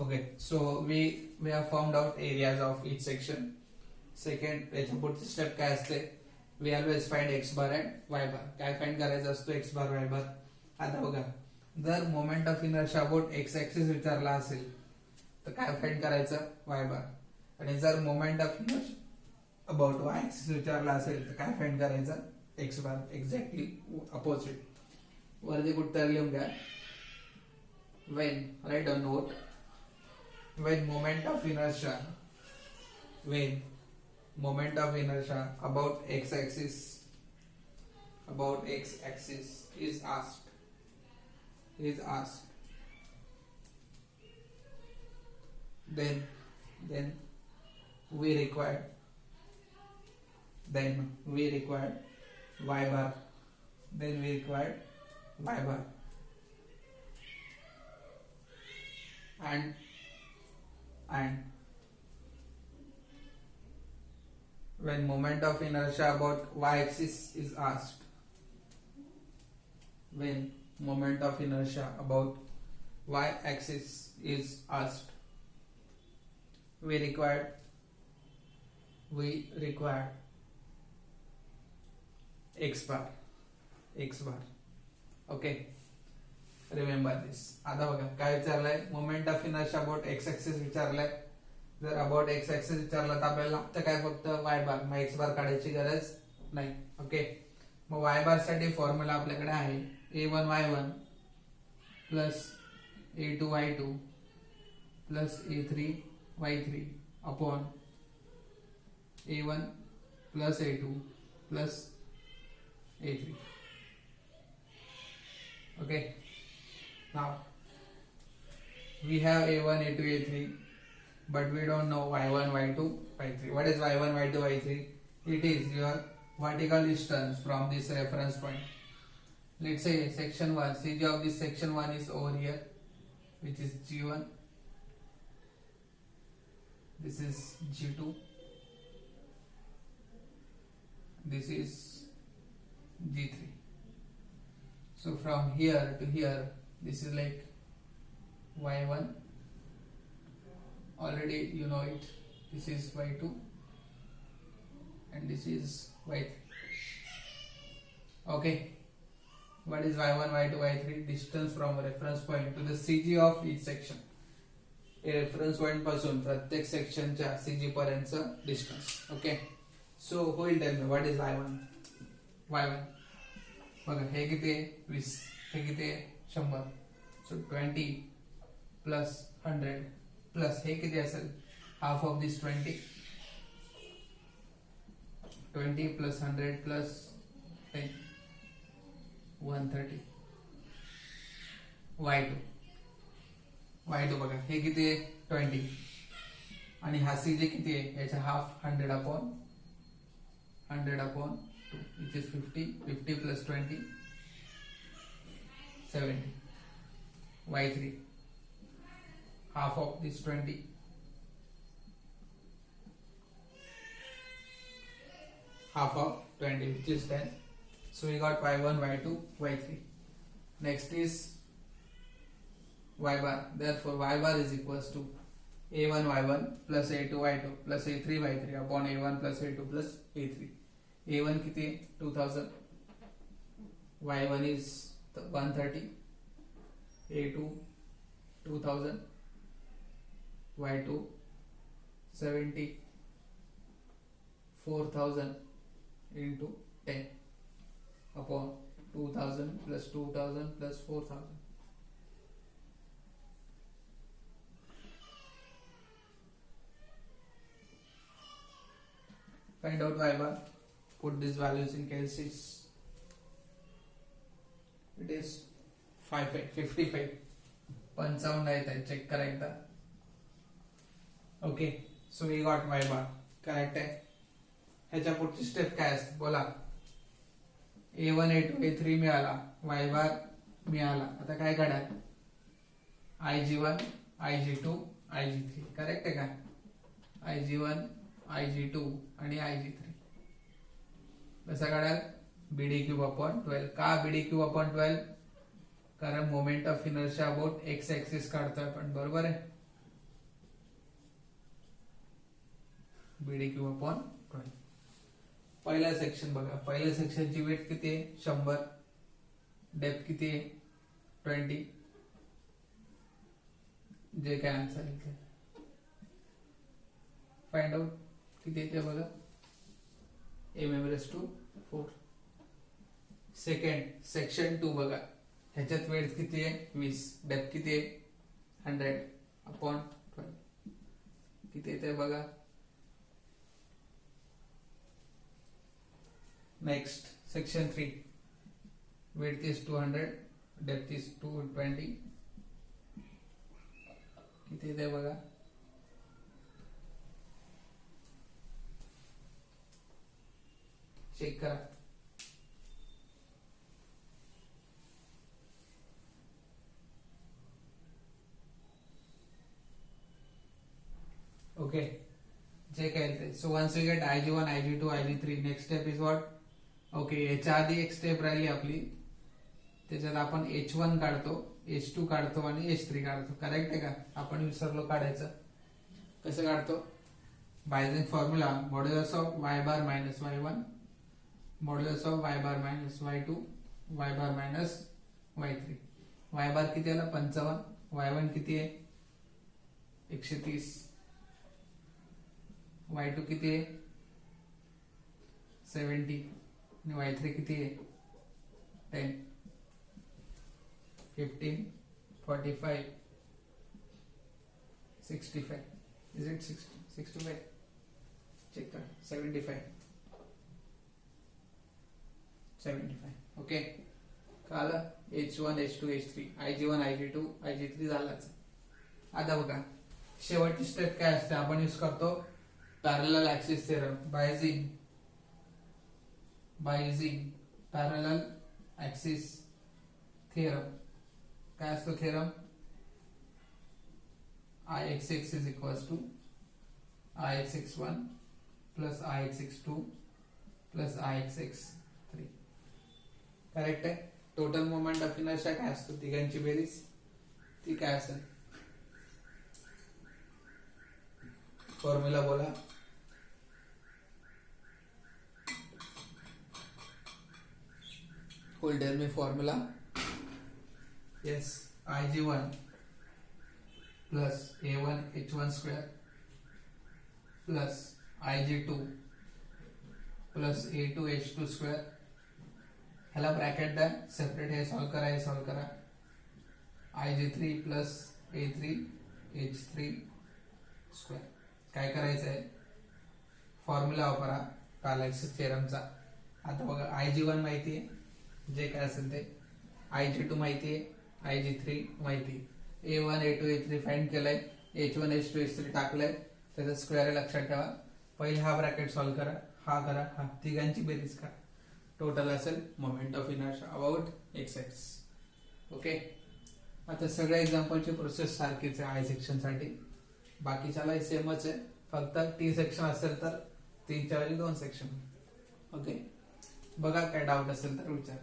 Okay, so we have found out areas of each section. Second, याच्या पुढची step काय असते? We always find x bar and y bar. काय find करायचं असतो x bar y bar? आता बघा, जर moment of inertia about x axis विचारला असेल तर काय फाइंड करायचं? y bar. आणि जर moment of inertia about y axis विचारला असेल तर काय फाइंड करायचं? x bar. Exactly opposite. वरती कुठं लिहून घ्या. When, write a note. When moment of inertia about x axis is asked, then we require y bar. And when moment of inertia about y-axis is asked, we require x bar. Okay, remember this. आता बघा काय विचारलंय? Moment of inertia about X axis विचारलंय. जर about X axis विचारलं तर आपल्याला लागतं काय? फक्त वाय बार. मग एक्स बार काढायची गरज नाही. ओके, मग वाय बार साठी फॉर्म्युला आपल्याकडे आहे a1y1 plus a2y2 plus a3y3 upon a1 plus a2 plus a3. Okay, now we have a1, a2, a3, but we don't know y1, y2, y3. What is y1, y2, y3? It is your vertical distance from this reference point. Let's say section 1, CG of this section 1 is over here, which is g1. This is g2. This is g3. So from here to here, this is like y1. Already you know it. This is y2 and this is y3. Okay, what is y1, y2, y3? Distance from reference point to the CG of each section. Reference point पासून प्रत्येक सेक्शनच्या CG पर्यंतचं distance. Okay, so होईल tell me what is y1. बघा, हे किती आहे? 20. हे किती आहे? 100. सो 20 प्लस 100 प्लस हे किती असेल? Half of this 20 plus 100 plus 10 130. y2 बघा, हे किती आहे? 20 आणि हा CJ किती आहे? याचा half 100 upon 2 which is 50 plus 20 70. y3 half of this 20 which is 10. So we got y1, y2, y3. Next is y bar. Therefore y bar is equals to a1 y1 plus a2 y2 plus a3 y3 upon a1 plus a2 plus a3. a1 किती आहे? 2000. y1 is 130. a2 2000. y2 70. 4000 into 10 upon 2000 plus 2000 plus 4000. Find out y bar. Put these values in cases. It is 55. 55 आहे ते check करा एकदा. Okay, so we got y bar. Correct आहे. ह्याच्या पुढची step काय असते? बोला. a1, a2, a3 मिळाला, y bar मिळाला. आता काय काढा? ig1, ig2, ig3. करेक्ट आहे का? ig1, ig2 आणि ig3. कसा काढाल? बीडी क्यूब अपॉन 12. का बीडी क्यूब अपॉन 12? कारण moment of inertia about X axis काढतोय आपण, बरोबर आहे. बीडी क्यू अपॉन 12. पहिला सेक्शन बघा, पहिल्या सेक्शनची वेट किती आहे 100, डेप्थ किती आहे 20. जे काय आन्सर येते फाइंड आउट किती येते बघा, mm/4. सेकंड सेक्शन 2 बघा, ह्याच्यात वेट किती आहे 20, डेप्थ किती आहे 100 अपॉन 12. किती येते बघा. Next section 3, width is 200, depth is 220. किती येते बघा. चेक करा. ओके, जे काय ते. So once we get IG1, IG2, IG3, next step is what. Okay, याच्या आधी एक स्टेप राहिली आपली, त्याच्यात आपण H1 काढतो, H2 काढतो आणि H3 काढतो. करेक्ट आहे का. आपण विसरलो काढायचं. कसं काढतो, by using formula modulus of y bar minus y1, modulus of y bar minus y2, y bar minus y3. y बार किती आला 55, y1 किती आहे 130, y2 किती आहे 70 आणि y3 किती आहे 10. 15, 45, 65. Is it 60, 65? Check कर. 75. 75. ओके, कळलं. H1, H2, H3, IG1, IG2, IG3 झालाच. आता बघा शेवटची स्टेप काय असते, आपण यूज करतो parallel axis theorem. By using parallel axis theorem. काय असतो theorem, Ixx is equals to Ixx1 plus Ixx2 plus Ixx3. Correct आहे. टोटल मोमेंट ऑफ इनर्शिया काय असतो, तिघांची बेरीज ती काय असेल, फॉर्म्युला बोला. Hold tell me formula. Yes, Ig1 plus A1 H1 square plus Ig2 plus A2 H2 square. ह्याला ब्रॅकेट द्या, सेपरेट हे सॉल्व करा, हे सॉल्व करा. Ig3 plus A3 H3 square. काय करायचं आहे, फॉर्म्युला वापरा पॅरलल ऍक्सिस थेरमचा. आता बघा Ig1 माहिती आहे, जे काय असेल ते. Ig2 माहिती आहे, Ig3 माहिती आहे. A1 A2 A3 फाइंड केलंय, H1 H2 H3 टाकलंय, त्याचा स्क्वेअर आहे लक्षात ठेवा. पहिले हा ब्रॅकेट सॉल्व करा, हा करा, हा तिघांची बेरीज करा. टोटल असेल moment of inertia about xx. Okay, आता सगळ्या एक्झाम्पलची प्रोसेस सारखीच आहे आय सेक्शन साठी. बाकीच्याला सेमच आहे, फक्त टी सेक्शन असेल तर 3च्या ऐवजी 2 सेक्शन. ओके, बघा काय डाऊट असेल तर विचार.